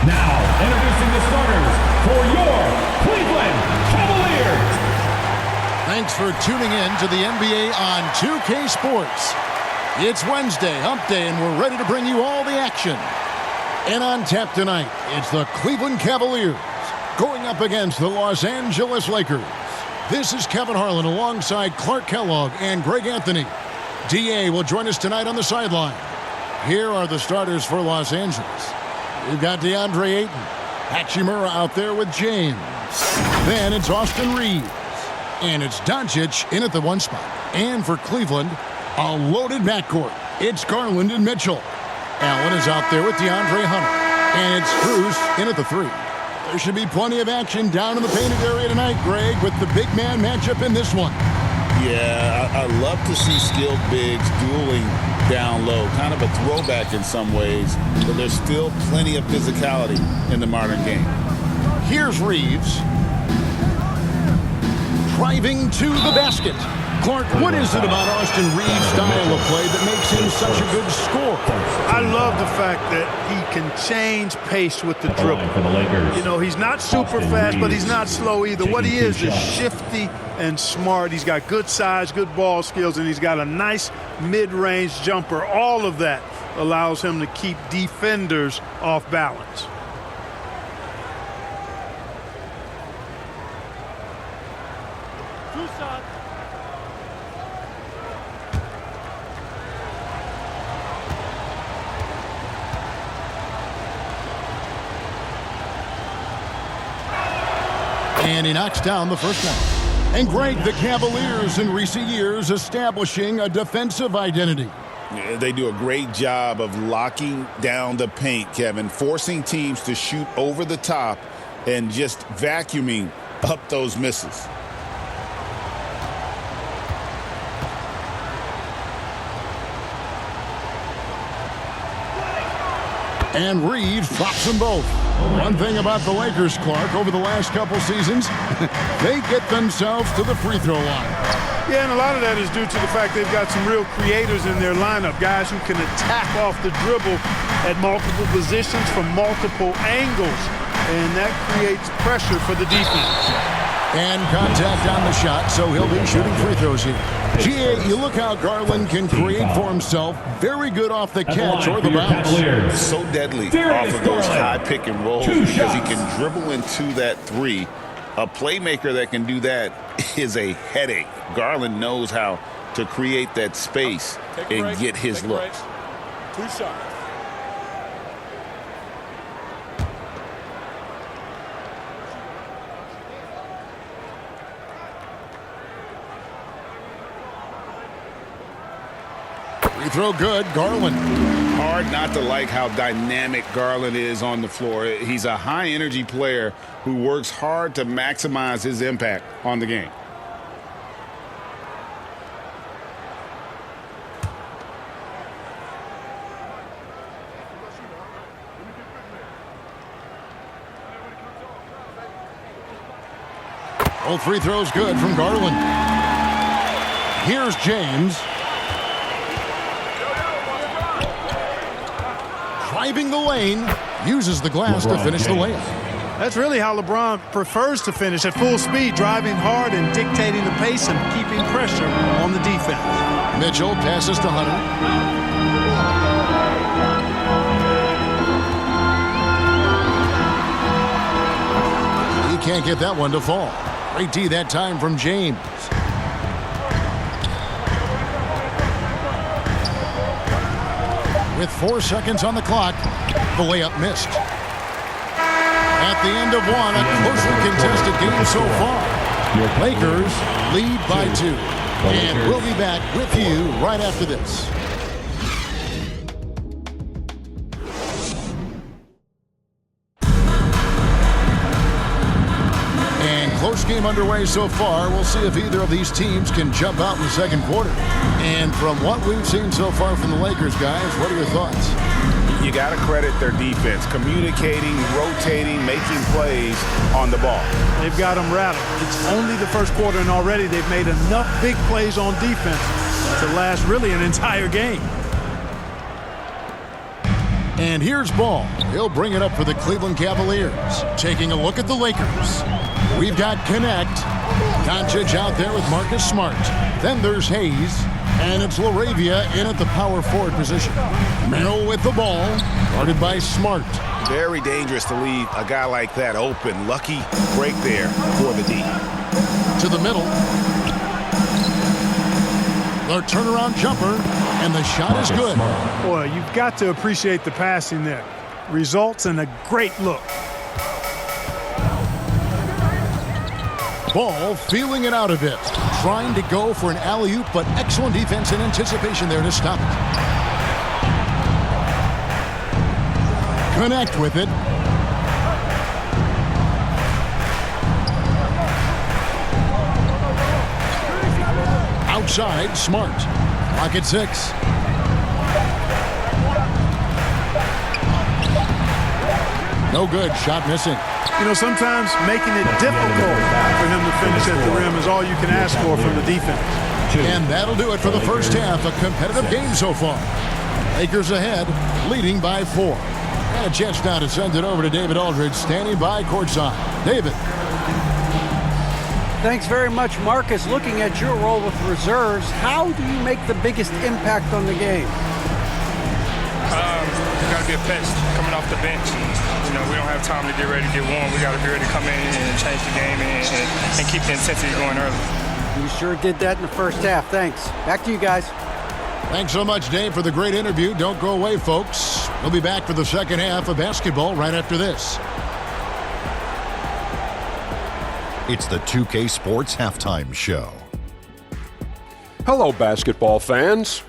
Now, introducing the starters for your Cleveland Cavaliers. Thanks for tuning in to the NBA on 2K Sports. It's Wednesday, hump day, and we're ready to bring you all the action. And on tap tonight, it's the Cleveland Cavaliers going up against the Los Angeles Lakers. This is Kevin Harlan alongside Clark Kellogg and Greg Anthony. DA will join us tonight on the sideline. Here are the starters for Los Angeles. We've got DeAndre Ayton. Hachimura out there with James. Then it's Austin Reaves. And it's Dončić in at the 1 spot. And for Cleveland, a loaded backcourt. It's Garland and Mitchell. Allen is out there with DeAndre Hunter. And it's Strus in at the 3. There should be plenty of action down in the painted area tonight, Greg, with the big man matchup in this one. Yeah, I love to see skilled bigs dueling down low. Kind of a throwback in some ways, but there's still plenty of physicality in the modern game. Here's Reaves. Driving to the basket. Clark, what is it about Austin Reaves' style of play that makes him such a good scorer? I love the fact that he can change pace with the dribble. For the Lakers. You know, he's not super fast, but he's not slow either. What he is shifty and smart. He's got good size, good ball skills, and he's got a nice mid-range jumper. All of that allows him to keep defenders off balance. And he knocks down the first one. And Greg, the Cavaliers in recent years establishing a defensive identity. Yeah, they do a great job of locking down the paint, Kevin, forcing teams to shoot over the top and just vacuuming up those misses. And Reaves drops them both. One thing about the Lakers, Clark, over the last couple seasons, they get themselves to the free throw line. Yeah, and a lot of that is due to the fact they've got some real creators in their lineup, guys who can attack off the dribble at multiple positions from multiple angles, and that creates pressure for the defense. And contact on the shot, so he'll be shooting free throws here. GA, you look how Garland can create for himself. Very good off the catch or the bounce. So deadly off of those high pick and rolls because he can dribble into that 3. A playmaker that can do that is a headache. Garland knows how to create that space and get his looks. 2 shots. Free throw good, Garland. Hard not to like how dynamic Garland is on the floor. He's a high-energy player who works hard to maximize his impact on the game. Both free throws good from Garland. Here's James. Driving the lane, uses the glass to finish the layup. That's really how LeBron prefers to finish, at full speed, driving hard and dictating the pace and keeping pressure on the defense. Mitchell passes to Hunter. He can't get that one to fall. Great D that time from James. With 4 seconds on the clock, the layup missed. At the end of one, a closely contested game so far. Your Lakers lead by 2. And we'll be back with you right after this. And close game underway so far. We'll see if either of these teams can jump out in the second quarter. And from what we've seen so far from the Lakers, guys, what are your thoughts? You got to credit their defense, communicating, rotating, making plays on the ball. They've got them rattled. It's only the first quarter, and already they've made enough big plays on defense to last really an entire game. And here's ball. He'll bring it up for the Cleveland Cavaliers. Taking a look at the Lakers. We've got Connect. Dončić out there with Marcus Smart. Then there's Hayes. And it's LaRavia in at the power forward position. Merrill with the ball. Guarded by Smart. Very dangerous to leave a guy like that open. Lucky break there for the D. To the middle. The turnaround jumper. And the shot is good. Boy, you've got to appreciate the passing there. Results in a great look. Ball feeling it out a bit. Trying to go for an alley-oop, but excellent defense and anticipation there to stop it. Connect with it. Outside, Smart. Clock at 6. No good. Shot missing. You know, sometimes making it difficult for him to finish at the rim is all you can ask for from the defense. And that'll do it for the first half. A competitive game so far. Lakers ahead, leading by 4. And a chance now to send it over to David Aldridge, standing by courtside. David. Thanks very much, Marcus. Looking at your role with reserves, how do you make the biggest impact on the game? You got to be a pest coming off the bench. You know, we don't have time to get ready to get warm. We got to be ready to come in and change the game and keep the intensity going early. You sure did that in the first half. Thanks. Back to you guys. Thanks so much, Dave, for the great interview. Don't go away, folks. We'll be back for the second half of basketball right after this. It's the 2K Sports Halftime Show. Hello, basketball fans.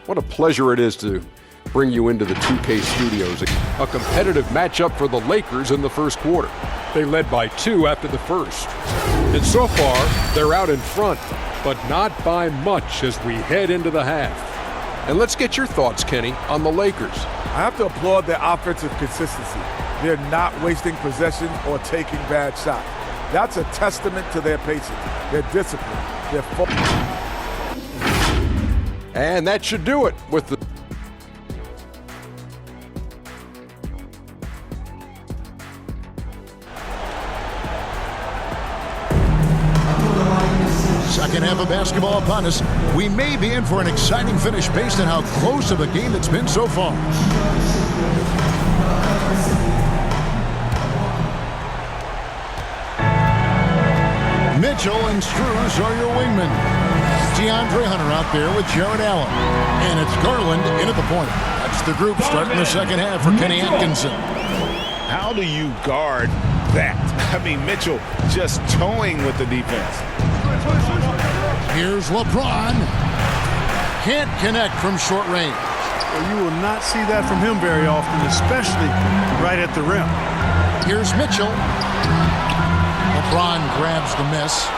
What a pleasure it is to bring you into the 2K studios. A competitive matchup for the Lakers in the first quarter. They led by 2 after the first. And so far, they're out in front, but not by much as we head into the half. And let's get your thoughts, Kenny, on the Lakers. I have to applaud their offensive consistency. They're not wasting possessions or taking bad shots. That's a testament to their patience, their discipline, their focus. And that should do it with the second half of basketball upon us. We may be in for an exciting finish based on how close of a game it's been so far. Mitchell and Struz are your wingmen. DeAndre Hunter out there with Jared Allen. And it's Garland in at the point. That's the group starting the second half for Kenny Atkinson. How do you guard that? I mean, Mitchell just toying with the defense. Here's LeBron. Can't connect from short range. Well, you will not see that from him very often, especially right at the rim. Here's Mitchell. LeBron grabs the miss.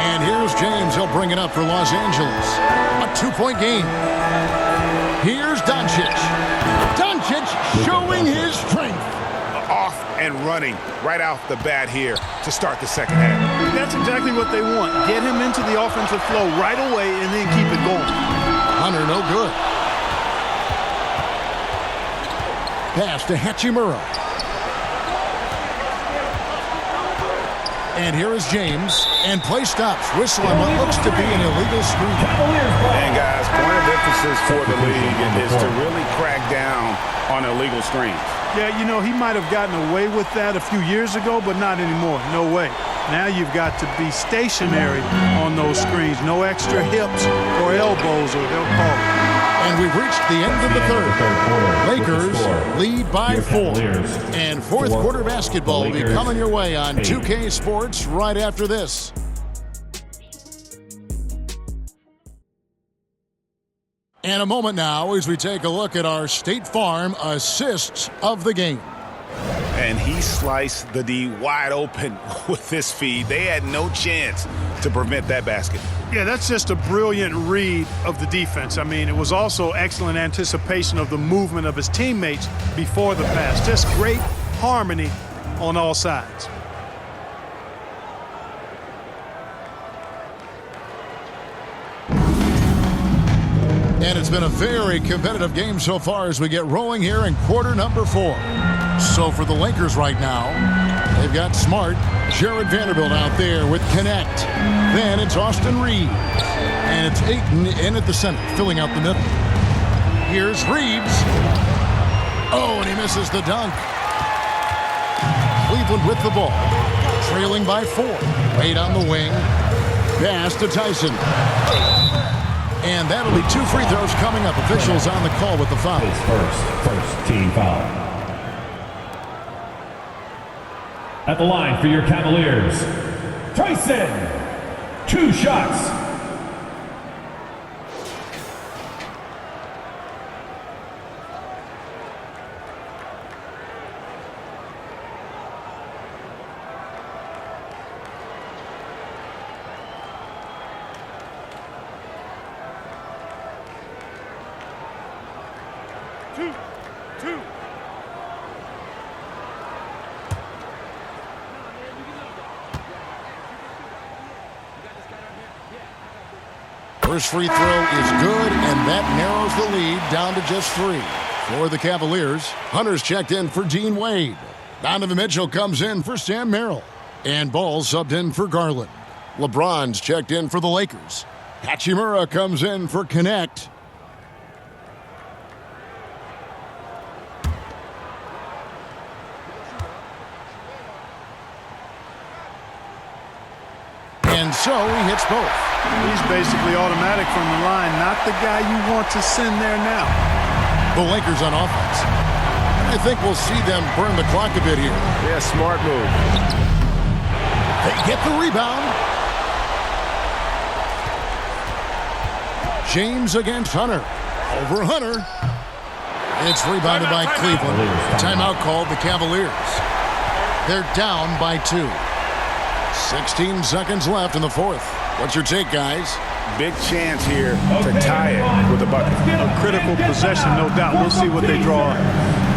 And here's James. He'll bring it up for Los Angeles. A 2-point game. Here's Dončić. Dončić showing his strength. Off and running right off the bat here to start the second half. That's exactly what they want. Get him into the offensive flow right away and then keep it going. Hunter, no good. Pass to Hachimura. And here is James. And play stops. Whistle on what looks to be an illegal screen. And guys, point of emphasis for the league is to really crack down on illegal screens. Yeah, you know, he might have gotten away with that a few years ago, but not anymore. No way. Now you've got to be stationary on those screens. No extra hips or elbows, or they'll call it. And we've reached the end of the third. Lakers lead by 4. And fourth quarter basketball will be coming your way on 2K Sports right after this. And a moment now as we take a look at our State Farm assists of the game. And he sliced the D wide open with this feed. They had no chance to prevent that basket. Yeah, that's just a brilliant read of the defense. I mean, it was also excellent anticipation of the movement of his teammates before the pass. Just great harmony on all sides. And it's been a very competitive game so far as we get rolling here in quarter number 4. So for the Lakers right now, they've got Smart, Jared Vanderbilt out there with Connect. Then it's Austin Reaves. And it's Ayton in at the center, filling out the middle. Here's Reaves. Oh, and he misses the dunk. Cleveland with the ball, trailing by 4. Wade on the wing. Pass to Tyson. And that'll be 2 free throws coming up. Officials on the call with the foul. First team foul. At the line for your Cavaliers, Tyson. 2 shots. First free throw is good, and that narrows the lead down to just 3. For the Cavaliers, Hunter's checked in for Dean Wade. Donovan Mitchell comes in for Sam Merrill. And Ball subbed in for Garland. LeBron's checked in for the Lakers. Hachimura comes in for Connect. And so he hits both. He's basically automatic from the line, not the guy you want to send there now. The Lakers on offense. I think we'll see them burn the clock a bit here. Yeah, smart move. They get the rebound. James against Hunter. Over Hunter. It's rebounded by Cleveland. Timeout called the Cavaliers. They're down by 2. 16 seconds left in the 4th. What's your take, guys? Big chance here to tie it with a bucket. A critical possession, no doubt. We'll see what they draw up.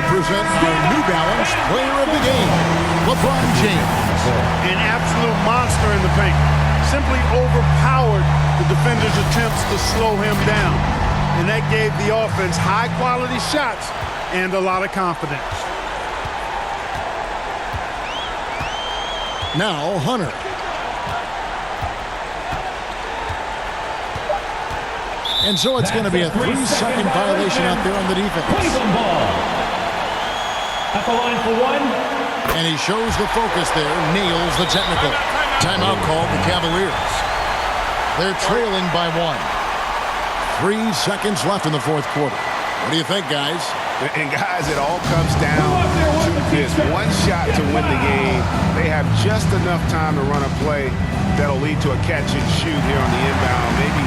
Present our New Balance Player of the Game, LeBron James. An absolute monster in the paint. Simply overpowered the defender's attempts to slow him down. And that gave the offense high-quality shots and a lot of confidence. Now Hunter. And so it's going to be a 3-second violation out there on the defense. At the line for 1. And he shows the focus there, nails the technical. Timeout called the Cavaliers. They're trailing by 1. 3 seconds left in the 4th quarter. What do you think, guys? And guys, it all comes down to this one shot to win the game. They have just enough time to run a play that'll lead to a catch and shoot here on the inbound. Maybe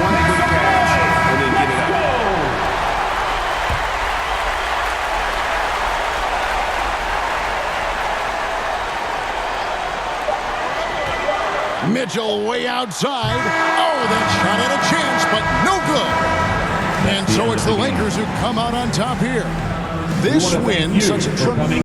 one quick pass and then get it up. Mitchell way outside. Oh, that shot had a chance, but no good. And so it's the Lakers who come out on top here. This win, such a tremendous